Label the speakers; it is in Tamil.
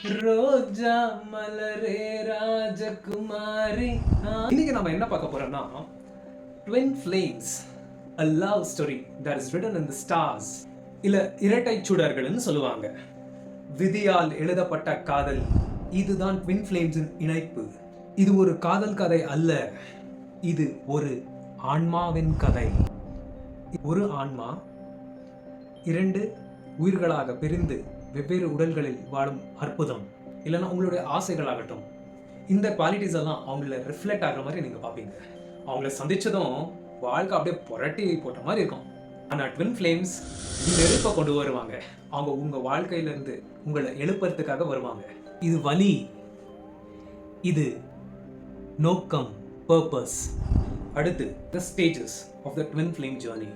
Speaker 1: ரோஜா மலரே ராஜகுமாரி. இன்னைக்கு நம்ம என்ன பார்க்க போறோம்னா twin flames, a love story that is written in the stars. இல்ல இரட்டை சுடர்கள்னு சொல்லுவாங்க. விதியால் எழுதப்பட்ட காதல், இதுதான் ட்வின் ஃப்ளேம்ஸின் இணைப்பு. இது ஒரு காதல் கதை அல்ல, இது ஒரு ஆன்மாவின் கதை. ஒரு ஆன்மா இரண்டு உயிர்களாக பிரிந்து வெவ்வேறு உடல்களில் வாழும் அற்புதம். இல்லைன்னா உங்களுடைய ஆசைகளாகட்டும், இந்த குவாலிட்டிஸ் எல்லாம் அவங்கள ரிஃப்ளெக்ட் ஆகிற மாதிரி நீங்கள் பார்ப்பீங்க. அவங்கள சந்திச்சதும் வாழ்க்கை அப்படியே புரட்டி போட்ட மாதிரி இருக்கும். ஆனால் ட்வின் ஃப்ளேம்ஸ் நெருப்பை கொண்டு வருவாங்க. அவங்க உங்கள் வாழ்க்கையிலேருந்து உங்களை எழுப்புறதுக்காக வருவாங்க. இது வலி, இது நோக்கம், பர்பஸ். அடுத்து the stages of the twin flame journey.